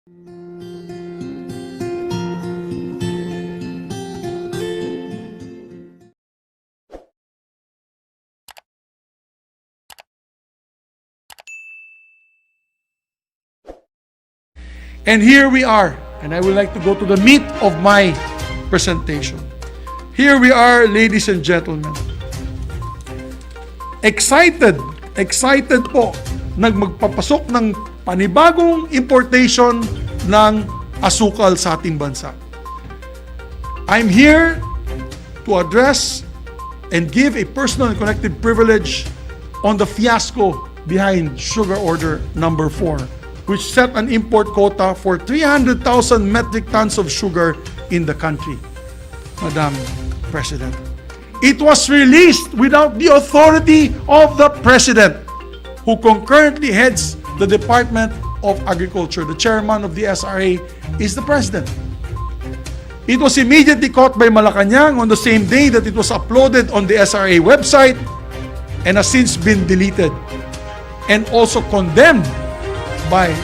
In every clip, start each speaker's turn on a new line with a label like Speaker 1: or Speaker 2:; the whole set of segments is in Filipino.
Speaker 1: And here we are, and I would like to go to the meat of my presentation. Here we are, ladies and gentlemen. Excited po magpapasok ng panibagong importation ng asukal sa ating bansa. I'm here to address and give a personal and collective privilege on the fiasco behind Sugar Order Number 4, which set an import quota for 300,000 metric tons of sugar in the country. Madam President, it was released without the authority of the President, who concurrently heads the Department of Agriculture. The chairman of the SRA is the President. It was immediately caught by Malacanang on the same day that it was uploaded on the SRA website and has since been deleted and also condemned by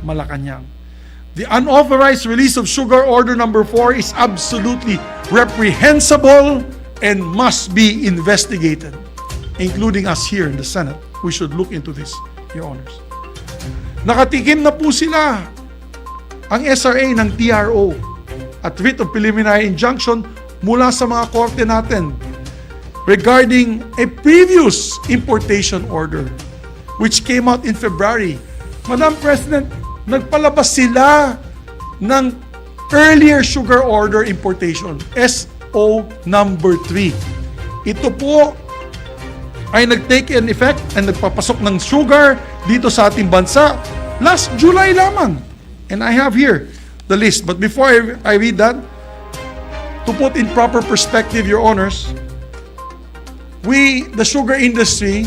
Speaker 1: Malacanang. The unauthorized release of Sugar Order Number 4 is absolutely reprehensible and must be investigated, including us here in the Senate. We should look into this, Your Honors. Nakatikim na po sila ang SRA ng TRO at writ of preliminary injunction mula sa mga korte natin regarding a previous importation order which came out in February. Madam President, nagpalabas sila ng earlier sugar order importation, SO number 3. Ito po ay nag-take in effect and nagpapasok ng sugar dito sa ating bansa last July lamang. And I have here the list. But before I read that, to put in proper perspective, Your Honors, we, the sugar industry,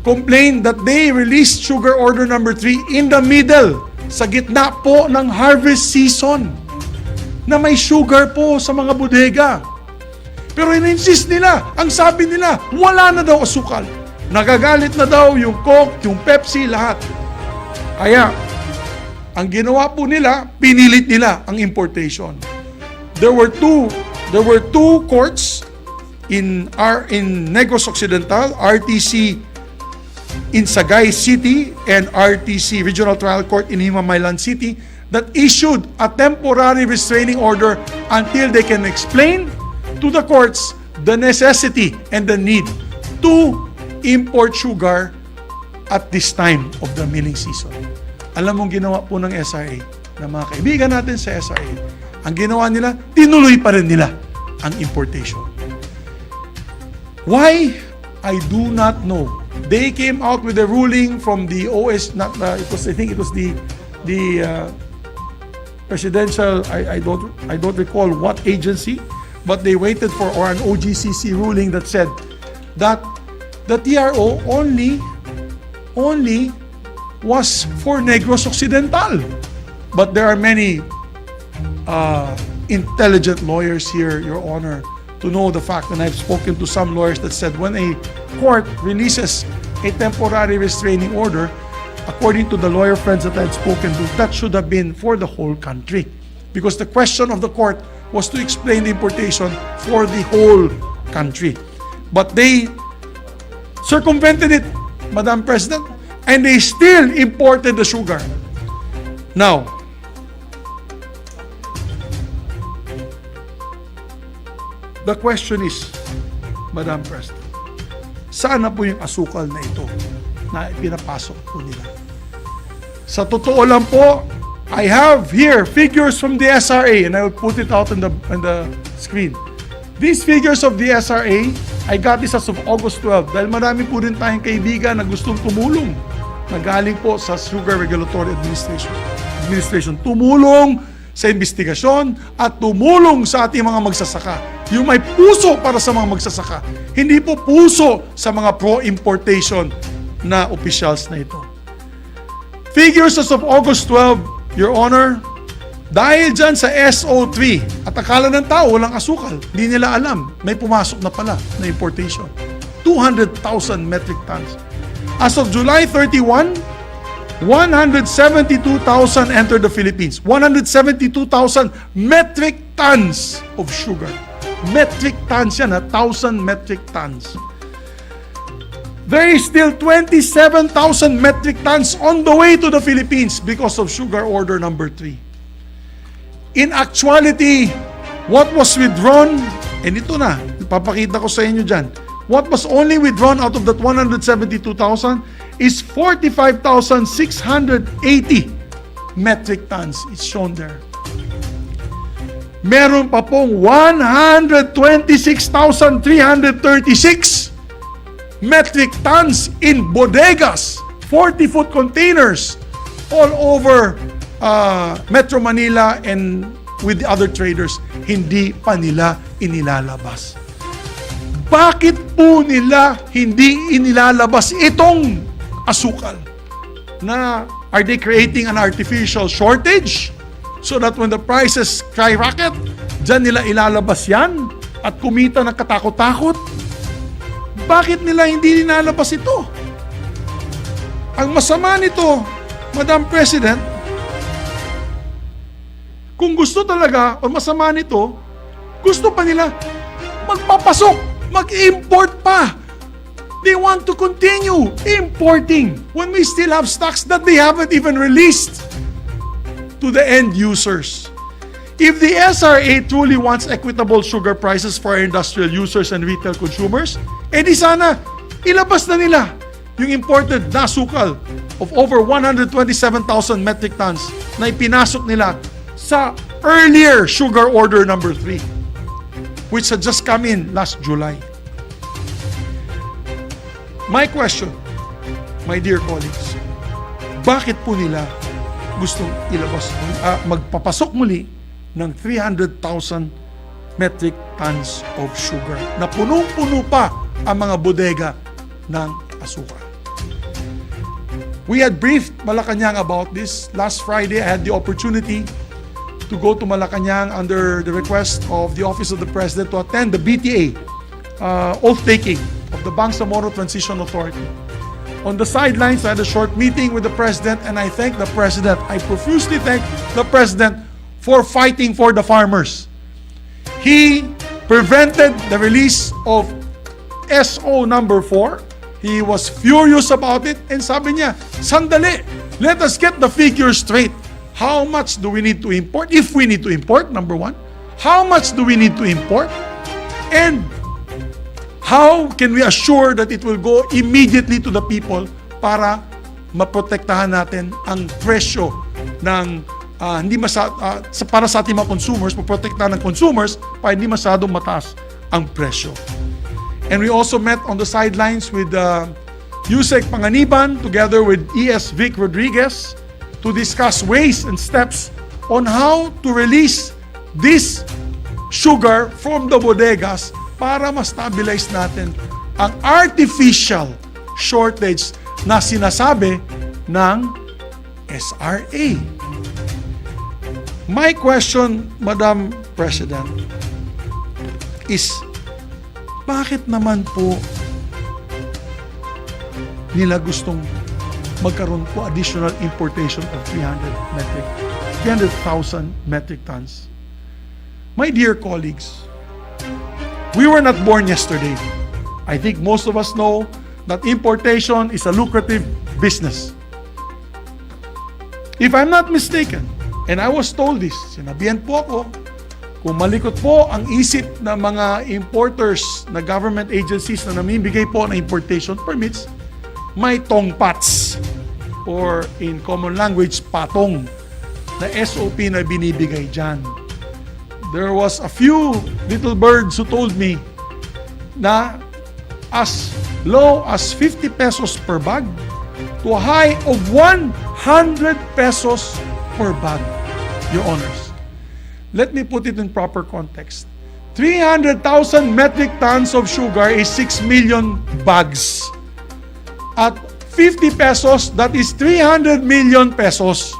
Speaker 1: complained that they released Sugar Order Number 3 in the middle, sa gitna po ng harvest season, na may sugar po sa mga bodega. Pero in-insist nila, ang sabi nila, wala na daw asukal. Nagagalit na daw yung Coke, yung Pepsi, lahat. Kaya, ang ginawa po nila, pinilit nila ang importation. There were two courts in Negros Occidental, RTC in Sagay City and RTC Regional Trial Court in Himamaylan City that issued a temporary restraining order until they can explain to the courts the necessity and the need to import sugar at this time of the milling season. Alam mong ginawa po ng SRA, ng mga kaibigan natin sa SRA, ang ginawa nila, tinuloy pa rin nila ang importation. Why? I do not know. They came out with a ruling from the I think it was the presidential, I don't recall what agency, but they waited for an OGCC ruling that said that the TRO only was for Negros Occidental. But there are many intelligent lawyers here, Your Honor, to know the fact, and I've spoken to some lawyers that said when a court releases a temporary restraining order, according to the lawyer friends that I've spoken to, that should have been for the whole country. Because the question of the court was to explain the importation for the whole country. But they circumvented it, Madam President, and they still imported the sugar. Now, the question is, Madam President, saan na po yung asukal na ito na pinapasok po nila? Sa totoo lang po, I have here figures from the SRA and I will put it out on the screen. These figures of the SRA, I got this as of August 12 dahil marami po rin tayong kaibigan na gustong tumulong na galing po sa Sugar Regulatory Administration. Tumulong sa investigasyon at tumulong sa ating mga magsasaka. Yung may puso para sa mga magsasaka. Hindi po puso sa mga pro-importation na officials na ito. Figures as of August 12, Your Honor, dahil dyan sa SO3, at akala ng tao walang asukal, hindi nila alam, may pumasok na pala na importation. 200,000 metric tons. As of July 31, 172,000 entered the Philippines. 172,000 metric tons of sugar. Metric tons yan, 1,000 metric tons. There is still 27,000 metric tons on the way to the Philippines because of sugar order number 3. In actuality, what was withdrawn, and ito na, ipapakita ko sa inyo dyan, what was only withdrawn out of that 172,000 is 45,680 metric tons. It's shown there. Meron pa pong 126,336 metric tons in bodegas, 40-foot containers all over Metro Manila and with the other traders. Hindi pa nila inilalabas. Bakit po nila hindi inilalabas itong asukal? Na are they creating an artificial shortage so that when the prices skyrocket, dyan nila ilalabas yan at kumita ng katakot-takot? Bakit nila hindi nilalabas ito? Ang masama nito, Madam President, kung gusto talaga o masama nito, gusto pa nila magpapasok, mag-import pa. They want to continue importing when we still have stocks that they haven't even released to the end users. If the SRA truly wants equitable sugar prices for our industrial users and retail consumers, edi sana ilabas na nila yung imported na asukal of over 127,000 metric tons na ipinasok nila sa earlier sugar order number 3, which had just come in last July. My question, my dear colleagues, bakit po nila gustong ilabas, magpapasok muli ng 300,000 metric tons of sugar na punong-puno pa ang mga bodega ng asukal? We had briefed Malacanang about this. Last Friday, I had the opportunity to go to Malacanang under the request of the Office of the President to attend the BTA oath-taking of the Bangsamoro Transition Authority. On the sidelines, I had a short meeting with the President, and I thank the President. I profusely thank the President for fighting for the farmers. He prevented the release of SO number 4. He was furious about it, and sabi niya, sandali, let us get the figures straight. How much do we need to import? If we need to import, number 1. How much do we need to import? And how can we assure that it will go immediately to the people para maprotektahan natin ang presyo ng para sa ating mga consumers, maprotektahan ng consumers para hindi masyadong mataas ang presyo. And we also met on the sidelines with Yusek Panganiban together with ES Vic Rodriguez to discuss ways and steps on how to release this sugar from the bodegas para ma-stabilize natin ang artificial shortage na sinasabi ng SRA. My question, Madam President, is bakit naman po nila gustong magkaroon po additional importation of 300,000 metric tons? My dear colleagues, we were not born yesterday. I think most of us know that importation is a lucrative business. If I'm not mistaken, and I was told this, sinabihan po ako, kung malikot po ang isip ng mga importers na government agencies na namimigay po ng importation permits, may tongpats or in common language, patong na SOP na binibigay dyan. There was a few little birds who told me na as low as 50 pesos per bag to a high of 100 pesos per bag, Your Honors. Let me put it in proper context. 300,000 metric tons of sugar is 6 million bags. At 50 pesos, that is 300 million pesos.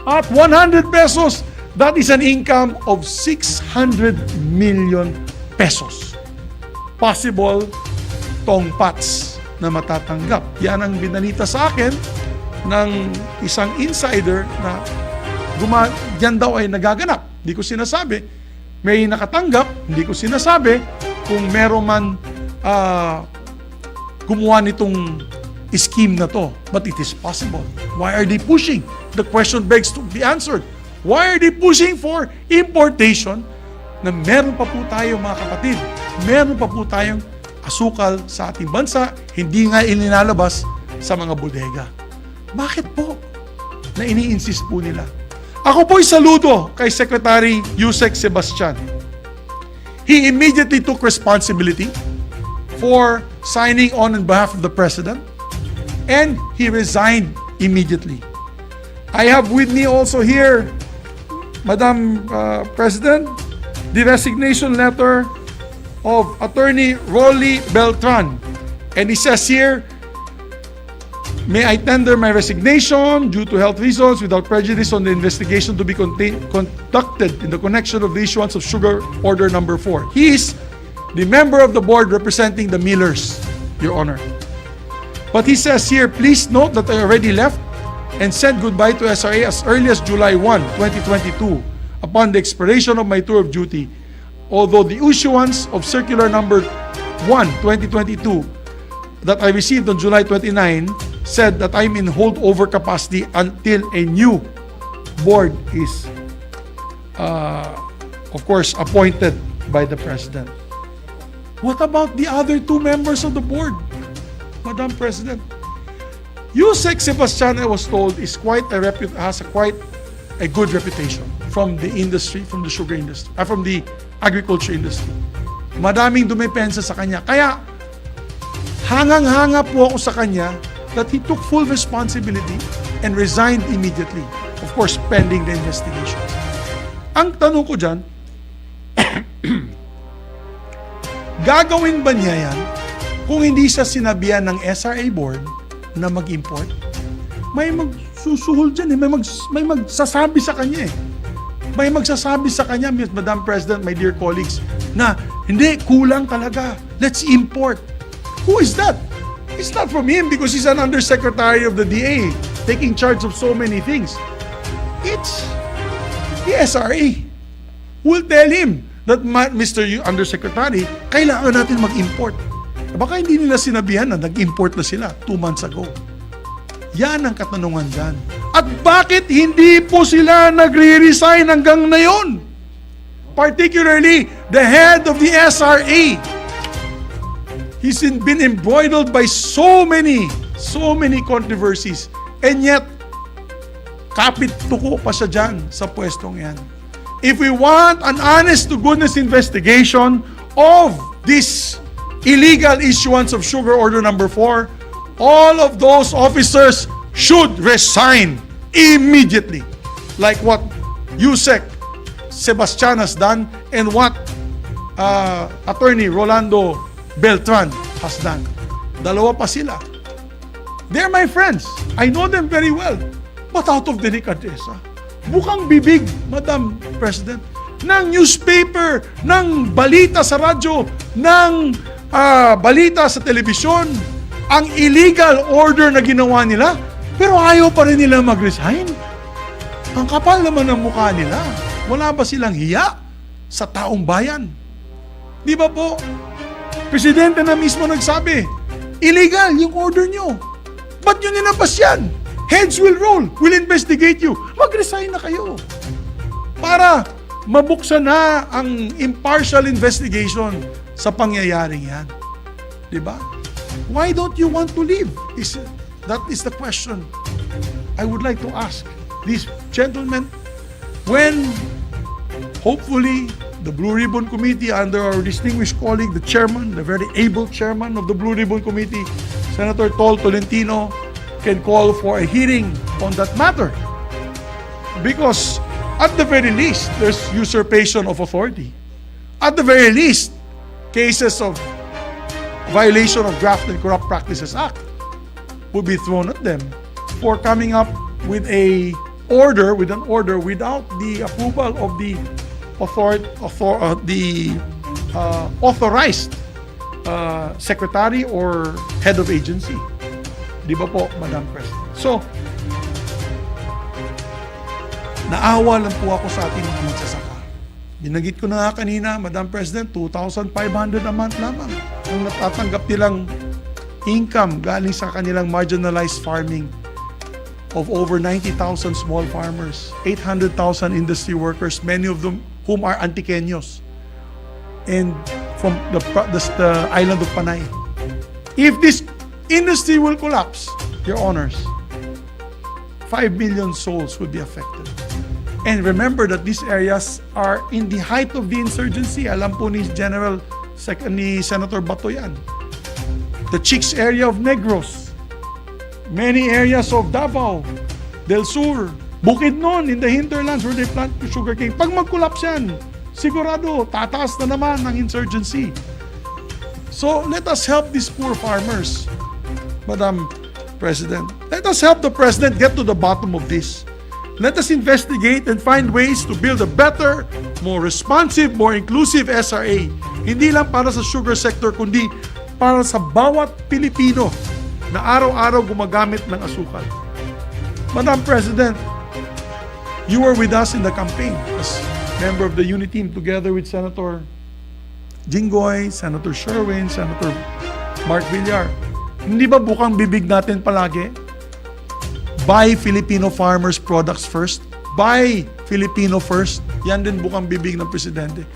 Speaker 1: At 100 pesos, that is an income of 600 million pesos. Possible tongpats na matatanggap. Yan ang binalita sa akin ng isang insider na yan daw ay nagaganap. Hindi ko sinasabi. May nakatanggap, hindi ko sinasabi kung meron man gumawa nitong scheme na to. But it is possible. Why are they pushing? The question begs to be answered. Why are they pushing for importation na meron pa po tayo mga kapatid? Meron pa po tayong asukal sa ating bansa, hindi nga ininalabas sa mga bodega. Bakit po na ini-insist po nila? Ako po'y saludo kay Secretary Yusek Sebastian. He immediately took responsibility for signing on behalf of the President, and he resigned immediately. I have with me also here, Madam President, the resignation letter of Attorney Rolly Beltran. And he says here, may I tender my resignation due to health reasons without prejudice on the investigation to be conducted in the connection of the issuance of Sugar Order Number 4. He is the member of the board representing the millers, Your Honor. But he says here, please note that I already left and said goodbye to SRA as early as July 1, 2022, upon the expiration of my tour of duty. Although the issuance of Circular Number 1, 2022, that I received on July 29, said that I'm in holdover capacity until a new board is, of course, appointed by the President. What about the other two members of the board, Madam President? Yusek Sebastian, I was told, is has quite a good reputation from the industry, from the sugar industry, from the agriculture industry. Madaming dumepensa sa kanya. Kaya, hangang-hanga po ako sa kanya that he took full responsibility and resigned immediately. Of course, pending the investigation. Ang tanong ko dyan, gagawin ba niya yan kung hindi siya sinabihan ng SRA board na mag-import? May magsusuhol dyan eh. May magsasabi sa kanya eh. May magsasabi sa kanya, Madam President, my dear colleagues, na hindi, kulang talaga. Let's import. Who is that? It's not from him because he's an undersecretary of the DA taking charge of so many things. It's the SRA who will tell him that, Mr. Undersecretary, kailangan natin mag-import. Baka hindi nila sinabihan na nag-import na sila 2 months ago. Yan ang katanungan dyan. At bakit hindi po sila nagre-resign hanggang ngayon? Particularly, the head of the SRA. He's been embroiled by so many controversies. And yet, kapit tuko pa siya dyan sa pwestong yan. If we want an honest-to-goodness investigation of this illegal issuance of Sugar Order Number 4, all of those officers should resign immediately. Like what Yusek Sebastian has done and what Attorney Rolando Beltran has done. Dalawa pa sila. They're my friends. I know them very well. But out of delicadeza, bukang bibig, Madam President, ng newspaper, ng balita sa radyo, ng balita sa telebisyon, ang illegal order na ginawa nila, pero ayaw pa rin nila mag-resign. Ang kapal naman ng mukha nila. Wala ba silang hiya sa taong bayan? Di ba po? Presidente na mismo nagsabi, illegal yung order nyo. Ba't nyo nilabas yan? Heads will roll. We'll investigate you. Mag-resign na kayo. Para mabuksan na ang impartial investigation sa pangyayaring yan. Di ba? Why don't you want to leave? That is the question I would like to ask these gentlemen when hopefully the Blue Ribbon Committee under our distinguished colleague, the chairman, the very able chairman of the Blue Ribbon Committee, Senator Tol Tolentino, can call for a hearing on that matter. Because at the very least, there's usurpation of authority. At the very least, cases of violation of Graft and Corrupt Practices Act would be thrown at them for coming up with an order without the approval of the authorized secretary or head of agency. Di ba po, Madam President? So, Naawa lang po ako sa ating mga magsasaka. Binanggit ko na nga kanina, Madam President, 2,500 a month lamang ang natatanggap nilang income galing sa kanilang marginalized farming of over 90,000 small farmers, 800,000 industry workers, many of them whom are Antiqueños, and from the island of Panay. If this industry will collapse, Your Honors, 5 million souls will be affected. And remember that these areas are in the height of the insurgency. Alam po ni Senator Bato yan. The Chicks area of Negros, many areas of Davao, Del Sur, Bukidnon in the hinterlands where they plant sugarcane. Pag mag-collapse yan, sigurado, tataas na naman ang insurgency. So let us help these poor farmers, Madam President. Let us help the President get to the bottom of this. Let us investigate and find ways to build a better, more responsive, more inclusive SRA. Hindi lang para sa sugar sector, kundi para sa bawat Pilipino na araw-araw gumagamit ng asukal. Madam President, you were with us in the campaign as member of the unit team together with Senator Jinggoy, Senator Sherwin, Senator Mark Villar. Hindi ba bukang bibig natin palagi? Buy Filipino farmers products first. Buy Filipino first. Yan din bukang bibig ng Presidente.